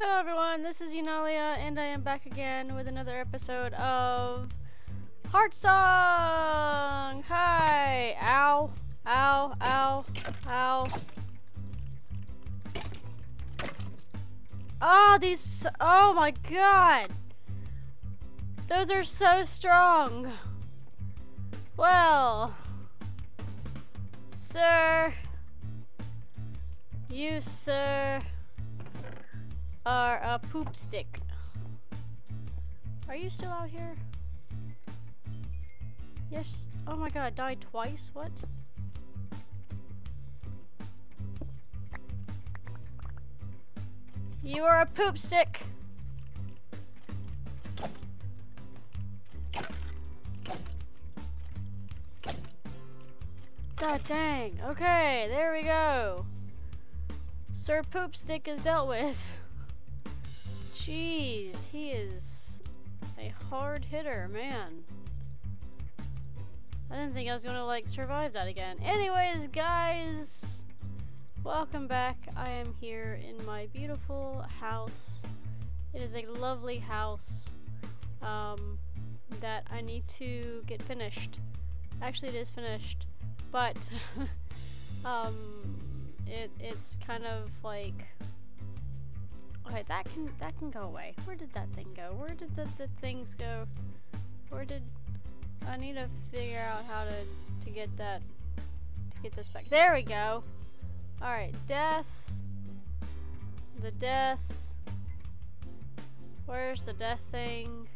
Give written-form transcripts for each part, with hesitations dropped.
Hello everyone, this is Yunalia, and I am back again with another episode of Heartsong! Hi! Ow! Ow! Ow! Ow! Oh, these- oh my god! Those are so strong! Well... Sir... You, sir... are a poop stick. Are you still out here? Yes. Oh my god, I died twice? What? You are a poop stick! God dang. Okay, there we go. Sir Poop Stick is dealt with. Jeez, he is a hard hitter, man. I didn't think I was gonna like survive that again. Anyways, guys, welcome back. I am here in my beautiful house. It is a lovely house that I need to get finished. Actually, it is finished, but it's kind of like. Okay, that can go away. Where did that thing go? Where did the things go? Where did I need to figure out how to get that to get this back. There we go. Alright, death. The death. Where's the death thing?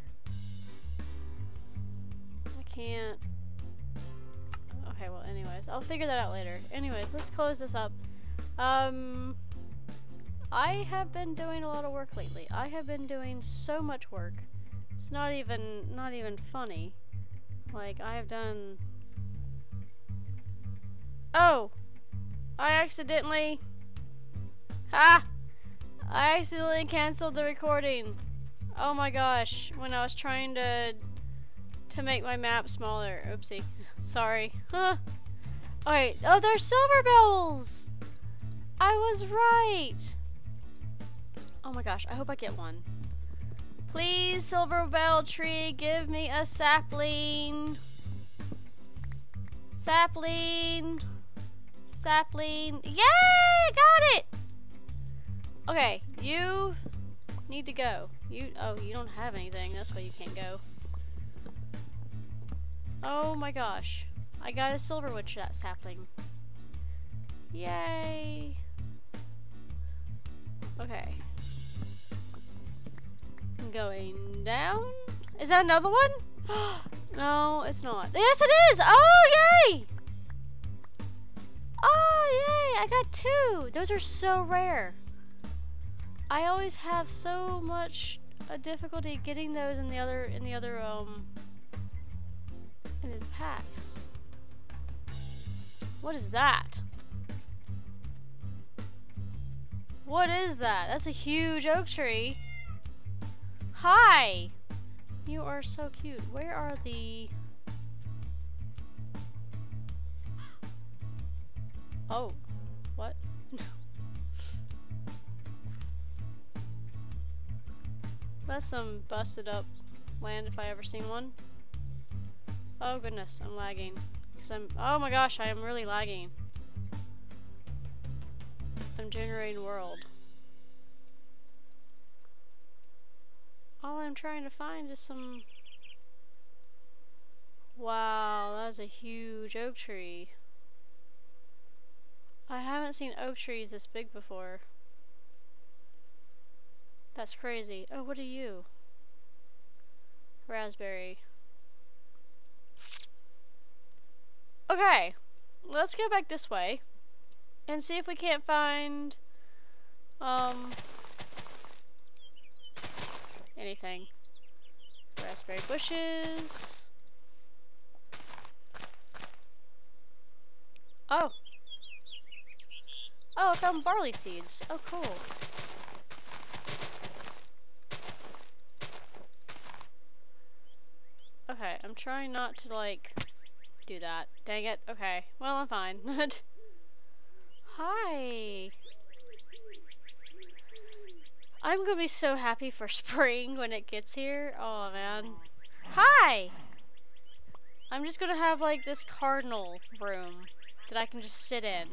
I can't. Okay, well anyways, I'll figure that out later. Anyways, let's close this up. I have been doing a lot of work lately. I have been doing so much work. It's not even funny. Like, I have done... Oh! I accidentally... Ha! I accidentally canceled the recording. Oh my gosh. When I was trying to make my map smaller. Oopsie. Sorry. Huh. Alright. Oh, there's silver bells! I was right! Oh my gosh, I hope I get one. Please, silver bell tree, give me a sapling. Sapling. Sapling. Yay! Got it! Okay, you need to go. You don't have anything. That's why you can't go. Oh my gosh. I got a silverwood sapling. Yay! Okay. Going down? Is that another one? No, it's not. Yes, it is! Oh, yay! Oh, yay! I got 2! Those are so rare. I always have so much difficulty getting those in the other in the packs. What is that? What is that? That's a huge oak tree. Hi! You are so cute. Where are the... Oh. What? That's some busted up land if I ever seen one. Oh goodness, I'm lagging. Oh my gosh, I am really lagging. I'm generating world. All I'm trying to find is some... Wow, that's a huge oak tree. I haven't seen oak trees this big before. That's crazy. Oh, what are you? Raspberry. Okay, let's go back this way and see if we can't find anything. Raspberry bushes. Oh. Oh, I found barley seeds. Oh, cool. Okay, I'm trying not to, like, do that. Dang it. Okay. Well, I'm fine. Hi. I'm gonna be so happy for spring when it gets here. Oh man. Hi! I'm just gonna have like this cardinal room that I can just sit in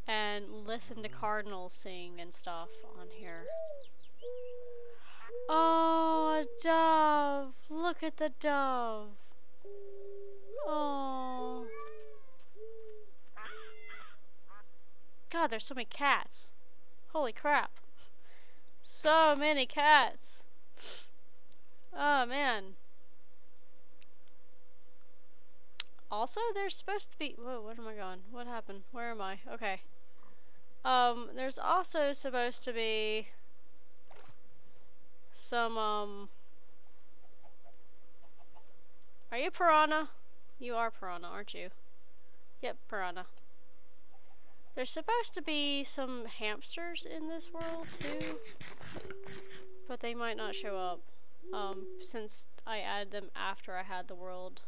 and listen to cardinals sing and stuff on here. Oh, a dove! Look at the dove! Oh. God, there's so many cats. Holy crap. So many cats. Oh, man. Also, there's supposed to be... Whoa, what am I going? What happened? Where am I? Okay. There's also supposed to be some, Are you piranha? You are piranha, aren't you? Yep, piranha. There's supposed to be some hamsters in this world, too. But they might not show up, since I added them after I had the world.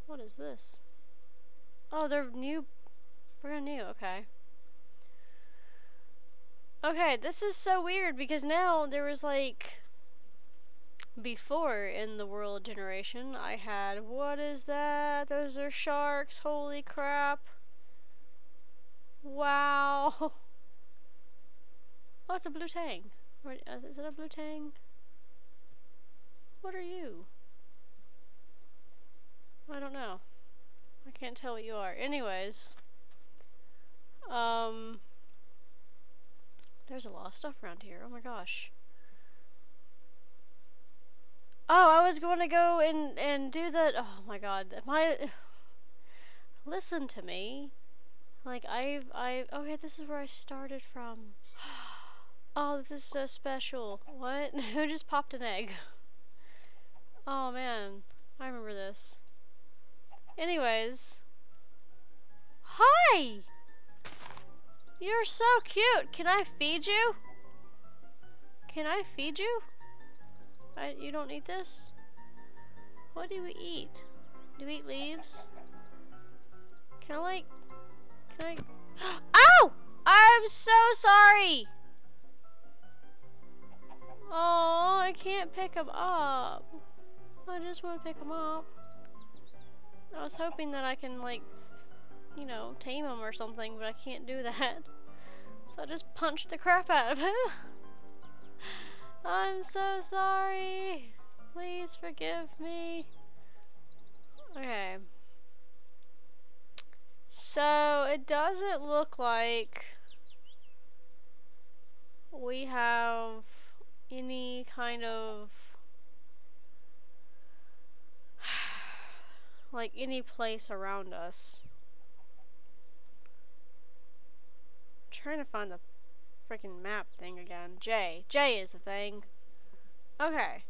What is this? Oh, they're new. Brand new, okay. Okay, this is so weird because now there was like... Before in the world generation, I had... What is that? Those are sharks. Holy crap. Wow. Oh, it's a blue tang. Is it a blue tang? What are you? I don't know. I can't tell what you are. Anyways. There's a lot of stuff around here. Oh my gosh. Oh, I was going to go and do the... Oh my god. Listen to me. Like, oh yeah, this is where I started from. Oh, this is so special. What? Who just popped an egg? Oh man, I remember this. Anyways. Hi! You're so cute. Can I feed you? Can I feed you? You don't eat this? What do we eat? Do we eat leaves? Can I Ow! I'm so sorry! Oh, I can't pick him up. I just want to pick him up. I was hoping that I can, like, you know, tame him or something, but I can't do that. So I just punched the crap out of him. I'm so sorry. Please forgive me. Okay. So it doesn't look like we have any kind of like any place around us. I'm trying to find the freaking map thing again. J is the thing. Okay.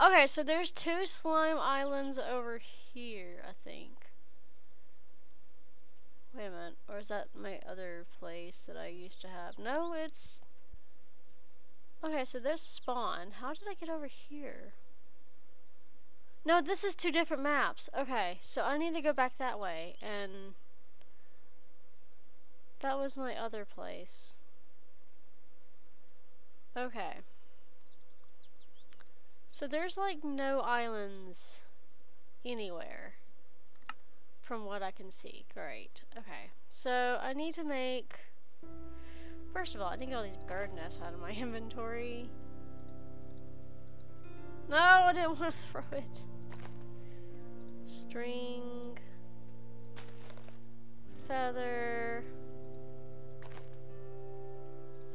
Okay, so there's 2 slime islands over here, I think. Wait a minute, or is that my other place that I used to have? No, it's... Okay, so there's spawn. How did I get over here? No, this is 2 different maps. Okay, so I need to go back that way, and... That was my other place. Okay. So there's like no islands anywhere from what I can see. Great. Okay. So I need to make... First of all, I need to get all these bird nests out of my inventory. No, I didn't want to throw it. String. Feather.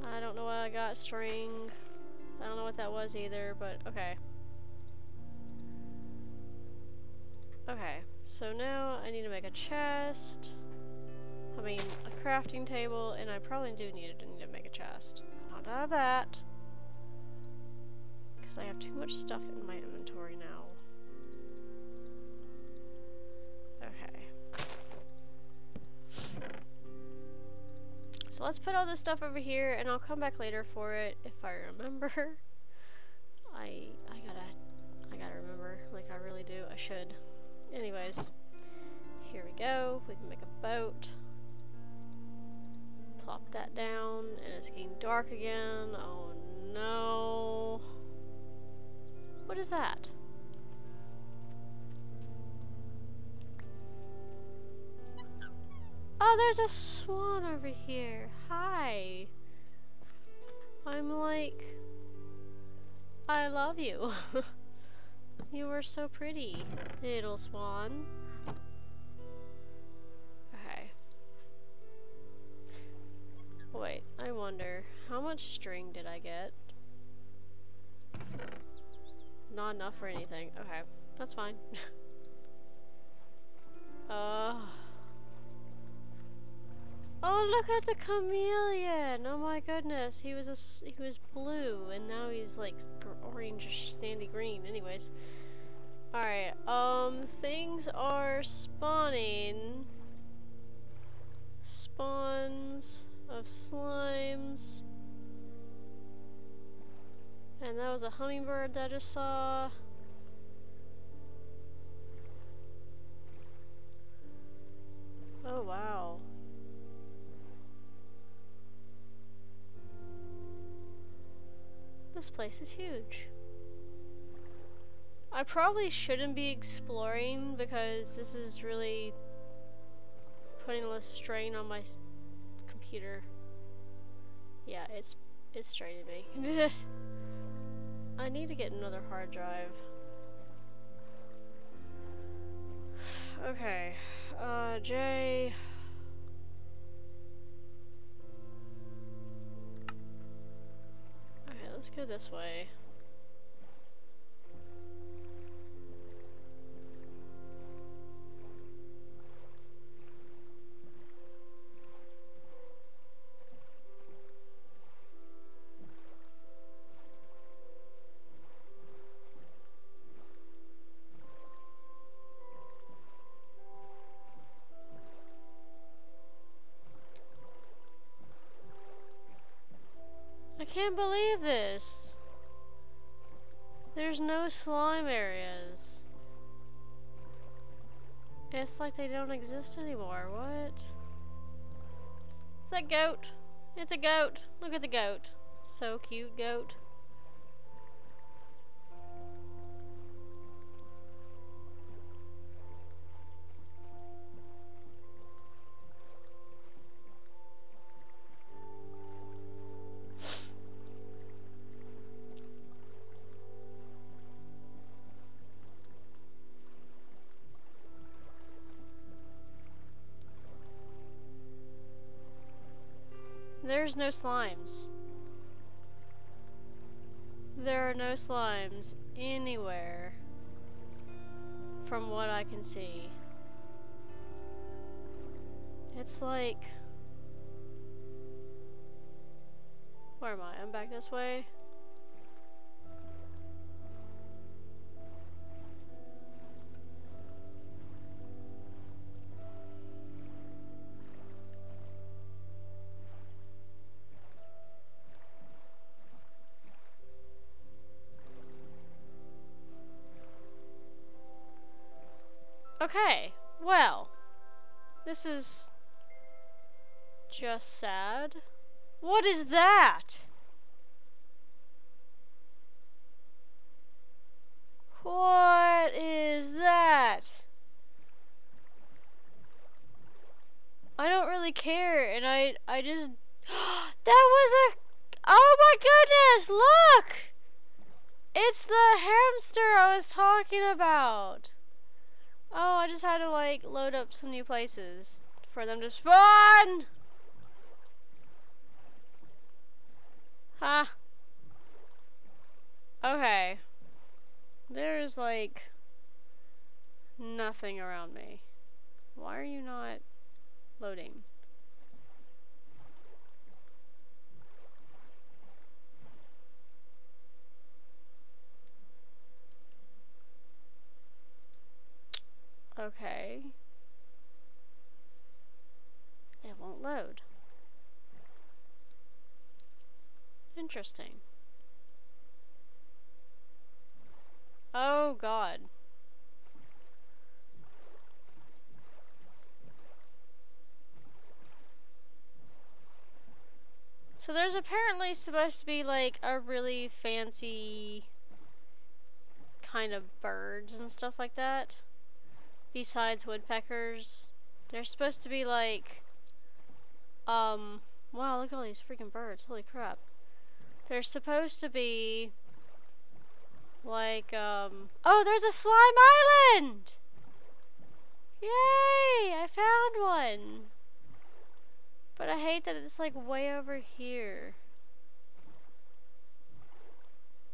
I don't know what I got. String. I don't know what that was either, but okay. Okay, so now I need to make a chest. I mean, a crafting table, and I probably do need to make a chest. Not out of that. Because I have too much stuff in my inventory now. Okay. So let's put all this stuff over here, and I'll come back later for it if I remember. I gotta remember, like I really do. I should. Anyways, here we go. We can make a boat. Plop that down, and it's getting dark again. Oh no. What is that? Oh, there's a swan over here. Hi. I'm like, I love you. You were so pretty, little swan. Okay. Wait, I wonder, how much string did I get? Not enough for anything. Okay, that's fine. Oh, look at the chameleon! Oh my goodness, he was blue, and now he's like orange, sandy green. Anyways, all right. Things are spawning. Spawns of slimes, and that was a hummingbird that I just saw. Oh wow. This place is huge. I probably shouldn't be exploring because this is really putting a little strain on my computer. Yeah, it's straining me. I need to get another hard drive. Okay, J. Okay, let's go this way. I can't believe this. There's no slime areas. It's like they don't exist anymore. What? Is that goat? It's a goat. Look at the goat. So cute, goat. There's no slimes. There are no slimes anywhere from what I can see. It's like... Where am I? I'm back this way. Okay, well, this is just sad. What is that? What is that? I don't really care, and I just... That was a... Oh my goodness, look! It's the hamster I was talking about. Oh, I just had to like load up some new places for them to spawn! Huh. Okay. There's like nothing around me. Why are you not loading? Okay. It won't load. Interesting. Oh God. So there's apparently supposed to be like a really fancy kind of birds and stuff like that. Besides woodpeckers. They're supposed to be like, wow, look at all these freaking birds, holy crap. They're supposed to be like, oh, there's a slime island! Yay! I found one! But I hate that it's like way over here.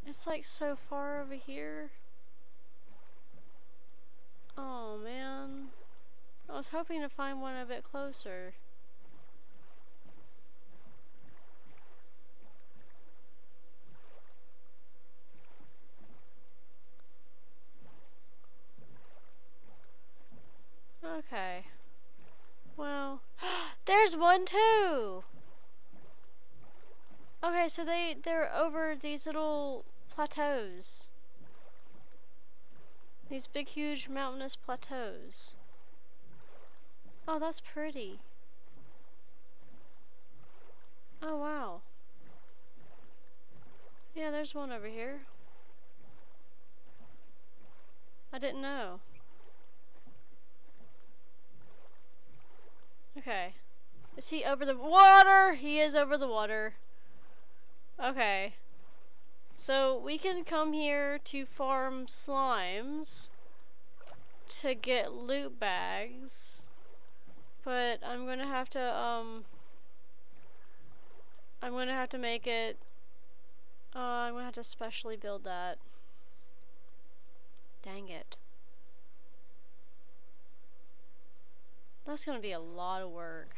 It's like so far over here. Oh man. I was hoping to find one a bit closer. Okay. Well, there's one too! Okay, so they're over these little plateaus. These big, huge, mountainous plateaus. Oh, that's pretty. Oh, wow. Yeah, there's one over here. I didn't know. Okay. Is he over the water? He is over the water. Okay. So we can come here to farm slimes to get loot bags. But I'm gonna have to make it I'm gonna have to specially build that. Dang it. That's gonna be a lot of work.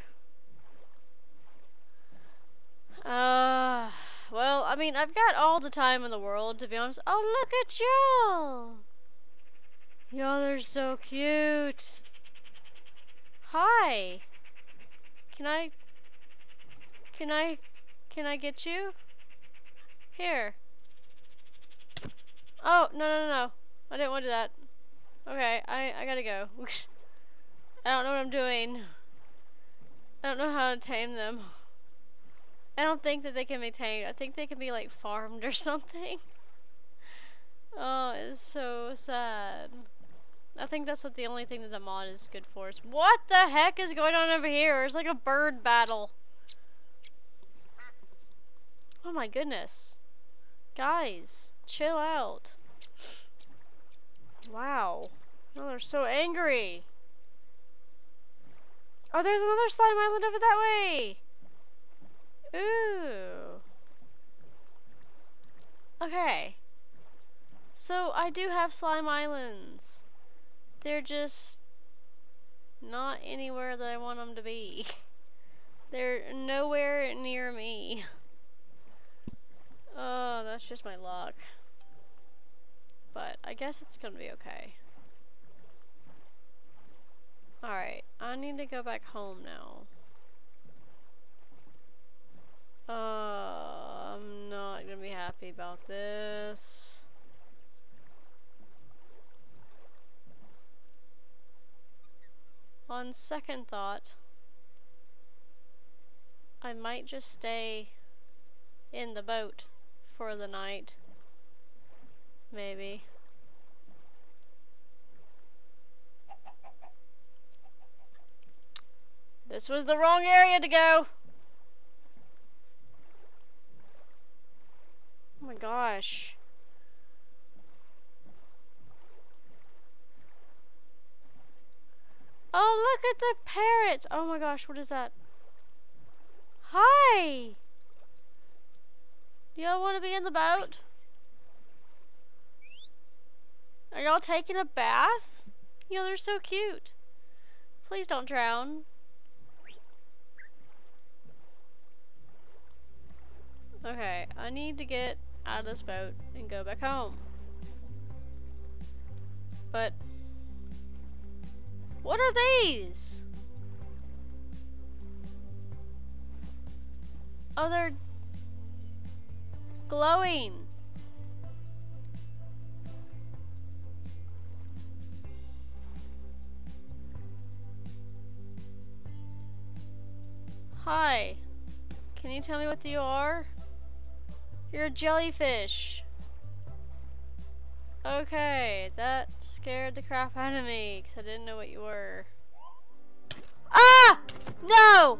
Well, I mean, I've got all the time in the world, to be honest. Oh, look at y'all! Y'all are so cute. Hi. Can I get you? Here. Oh, no. I didn't want to do that. Okay, I gotta go. I don't know what I'm doing. I don't know how to tame them. I don't think that they can be tamed. I think they can be like farmed or something. Oh, it's so sad. I think that's what the only thing that the mod is good for is. What the heck is going on over here? It's like a bird battle. Oh my goodness. Guys, chill out. Wow. Oh, they're so angry. Oh, there's another slime island over that way. Ooh. Okay. So I do have slime islands. They're just not anywhere that I want them to be. They're nowhere near me. Oh, that's just my luck. But I guess it's gonna be okay. Alright, I need to go back home now. I'm not gonna be happy about this. On second thought, I might just stay in the boat for the night. Maybe. This was the wrong area to go! Oh my gosh. Oh, look at the parrots! Oh my gosh, what is that? Hi! Do y'all want to be in the boat? Are y'all taking a bath? You know, they're so cute. Please don't drown. Okay, I need to get out of this boat and go back home. But what are these? Oh, they're glowing. Hi. Can you tell me what you are? You're a jellyfish. Okay, that scared the crap out of me because I didn't know what you were. Ah! No!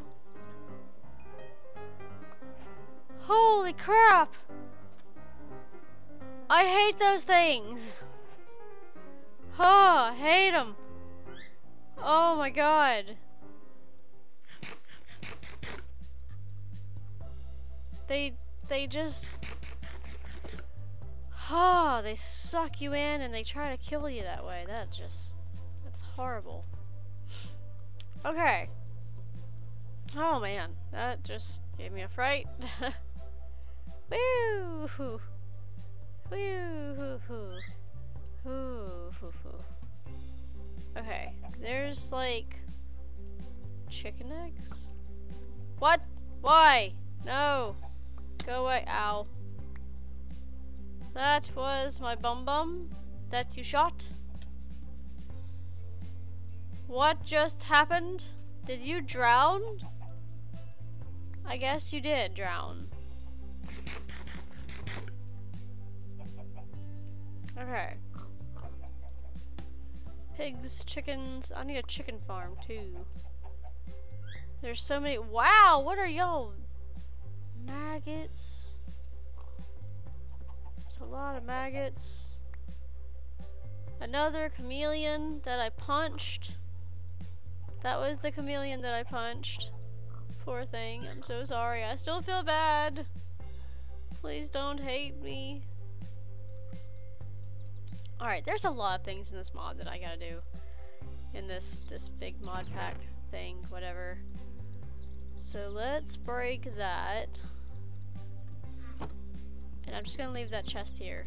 Holy crap! I hate those things. Oh, I hate them. Oh my god. They just... Oh, they suck you in and they try to kill you that way. That's horrible. Okay. Oh man, that just gave me a fright. Woo! Woo! Woo! Woo! Okay, there's like chicken eggs. What? Why? No! Go away! Ow! That was my bum bum that you shot. What just happened? Did you drown? I guess you did drown. Okay. Pigs, chickens. I need a chicken farm too. There's so many. Wow, what are y'all? Maggots. It's a lot of maggots. Another chameleon that I punched. That was the chameleon that I punched. Poor thing. I'm so sorry. I still feel bad. Please don't hate me. Alright, there's a lot of things in this mod that I gotta do. In this big mod pack thing, whatever. So let's break that. And I'm just gonna leave that chest here.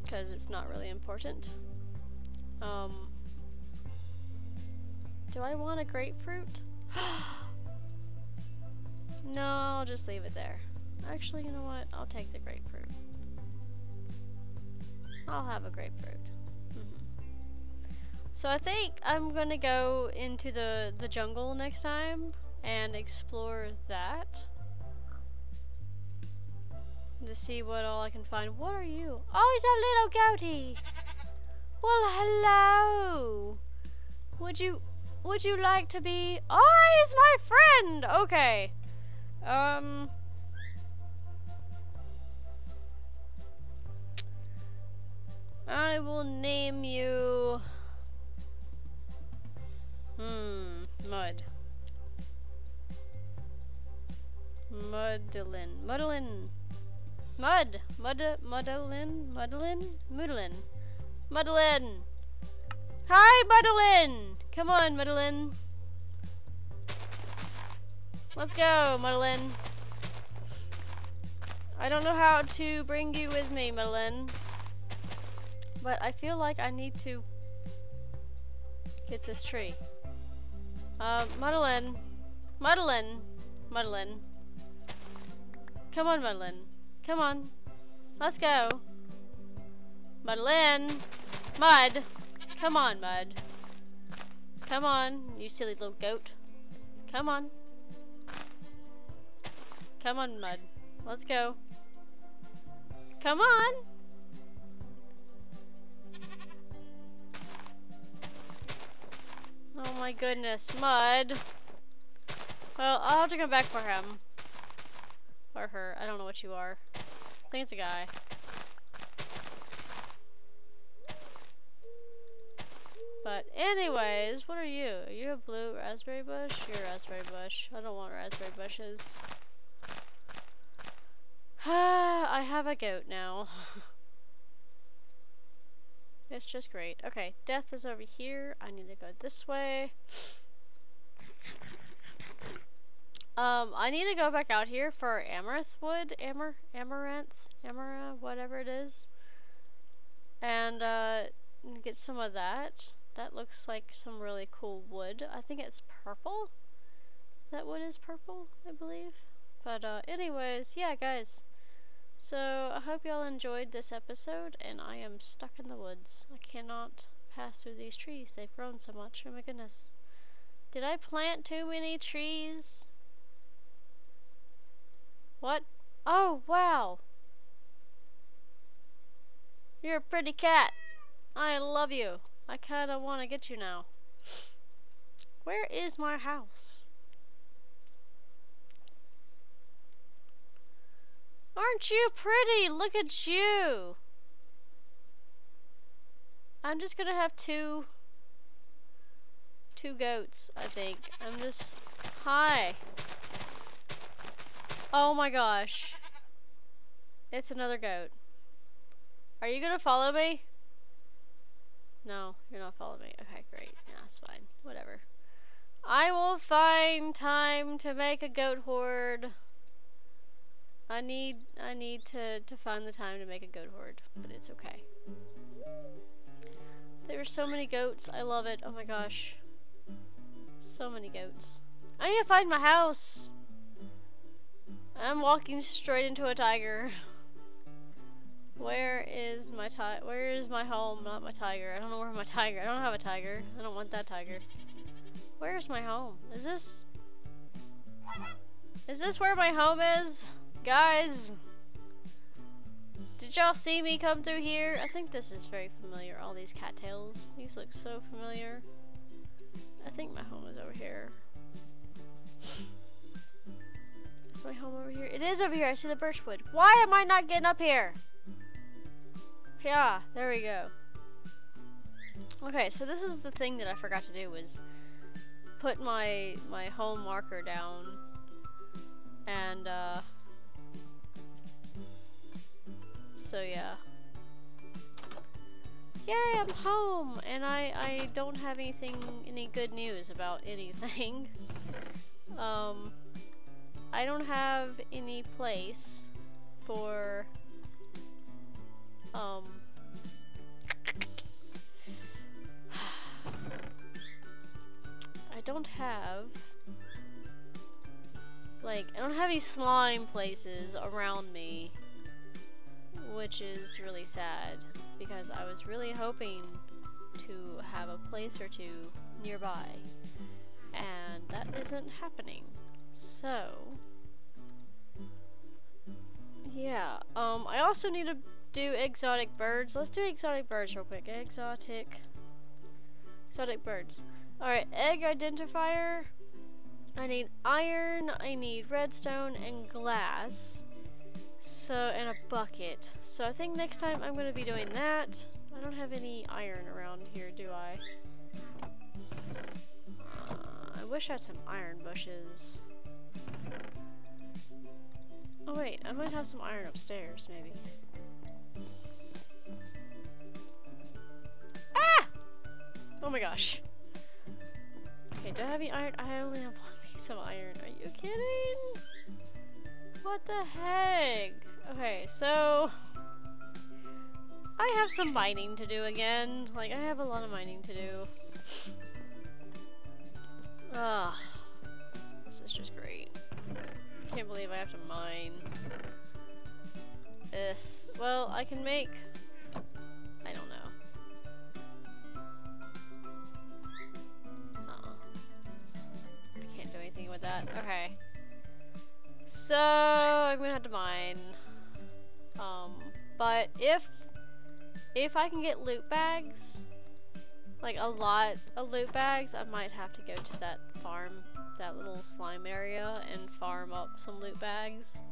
Because it's not really important. Do I want a grapefruit? No, I'll just leave it there. Actually, you know what? I'll take the grapefruit. I'll have a grapefruit. So I think I'm gonna go into the jungle next time and explore that. To see what all I can find. What are you? Oh, he's a little goatee! Well, hello! Would you like to be... Oh, he's my friend! Okay. I will name you... Mud. Muddlin. Muddlin. Mud. Muddlin. Muddlin. Hi, Muddlin! Come on, Muddlin. Let's go, Muddlin. I don't know how to bring you with me, Muddlin. But I feel like I need to get this tree. Muddlin. Muddlin. Muddlin. Come on, Muddlin. Come on. Let's go. Muddlin. Mud. Come on, Mud. Come on, you silly little goat. Come on. Come on, Mud. Let's go. Come on! Oh my goodness, Mud. Well, I'll have to come back for him. Or her. I don't know what you are. I think it's a guy. But anyways, what are you? Are you a blue raspberry bush? You're a raspberry bush. I don't want raspberry bushes. I have a goat now. It's just great. Okay, death is over here. I need to go this way. I need to go back out here for amaranth wood. Amaranth, whatever it is. And, get some of that. That looks like some really cool wood. I think it's purple. That wood is purple, I believe. But, anyways, yeah, guys. So, I hope y'all enjoyed this episode, and I am stuck in the woods. I cannot pass through these trees. They've grown so much. Oh my goodness. Did I plant too many trees? What? Oh, wow. You're a pretty cat. I love you. I kinda wanna get you now. Where is my house? Aren't you pretty? Look at you. I'm just gonna have two goats, I think. I'm just... Hi. Oh my gosh. It's another goat. Are you gonna follow me? No, you're not following me. Okay, great. Yeah, that's fine. Whatever. I will find time to make a goat horde. I need to find the time to make a goat horde, but it's okay. There are so many goats. I love it. Oh my gosh. So many goats. I need to find my house. I'm walking straight into a tiger. Where is my where is my home, not my tiger? I don't know where my tiger. I don't have a tiger. I don't want that tiger. Where's my home? Is this where my home is? Guys, did y'all see me come through here? I think this is very familiar. All these cattails. These look so familiar. I think my home is over here. Is my home over here? It is over here. I see the birchwood. Why am I not getting up here? Yeah, there we go. Okay, so this is the thing that I forgot to do, was put my home marker down, and so yeah. Yay, I'm home, and I don't have any good news about anything. I don't have any place for I don't have any slime places around me, which is really sad because I was really hoping to have a place or two nearby, and that isn't happening. So yeah, I also need to do exotic birds. Let's do exotic birds real quick. Exotic birds. Alright, egg identifier. I need iron, I need redstone, and glass. So, and a bucket. So I think next time I'm gonna be doing that. I don't have any iron around here, do I? I wish I had some iron bushes. Oh wait, I might have some iron upstairs, maybe. Ah! Oh my gosh. Okay, do I have any iron? I only have one piece of iron. Are you kidding? What the heck? Okay, so I have some mining to do again. Like, I have a lot of mining to do. Ugh. This is just great. I can't believe I have to mine. Ugh. Well, I can make... I don't know. I can't do anything with that. Okay. So, I'm gonna have to mine. But if I can get loot bags, like a lot of loot bags, I might have to go to that farm, that little slime area, and farm up some loot bags.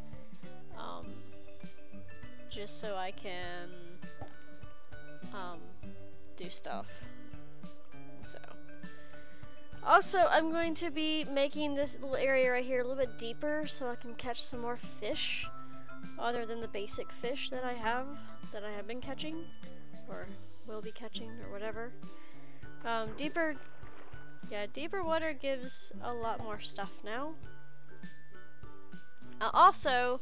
Just so I can do stuff. So also, I'm going to be making this little area right here a little bit deeper so I can catch some more fish other than the basic fish that I have been catching, or will be catching, or whatever. Deeper water gives a lot more stuff now. Also,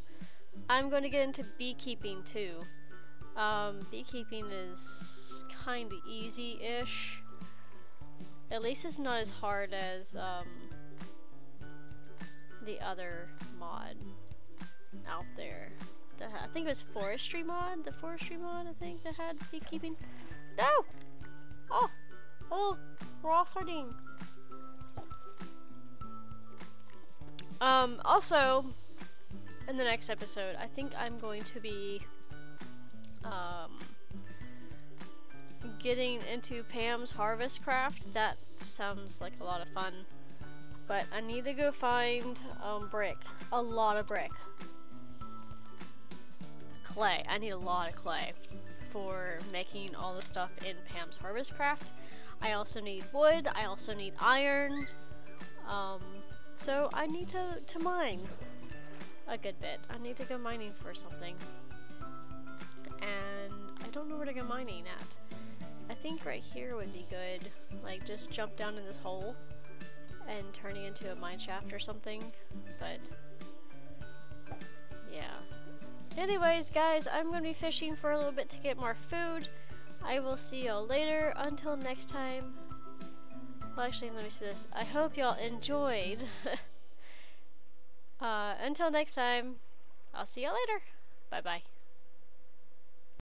I'm going to get into beekeeping too. Beekeeping is kind of easy-ish. At least it's not as hard as the other mod out there. I think it was forestry mod. The forestry mod, I think, that had beekeeping. No! Oh, raw sardine. Also, in the next episode, I think I'm going to be getting into Pam's harvest craft. That sounds like a lot of fun. But I need to go find brick. A lot of brick. Clay. I need a lot of clay for making all the stuff in Pam's harvest craft. I also need wood. I also need iron. So I need to mine a good bit. I need to go mining for something. And I don't know where to go mining at. I think right here would be good. Like, just jump down in this hole and turn it into a mine shaft or something. But, yeah. Anyways, guys, I'm going to be fishing for a little bit to get more food. I will see y'all later. Until next time. Well, actually, let me see this. I hope y'all enjoyed. Until next time, I'll see y'all later. Bye-bye.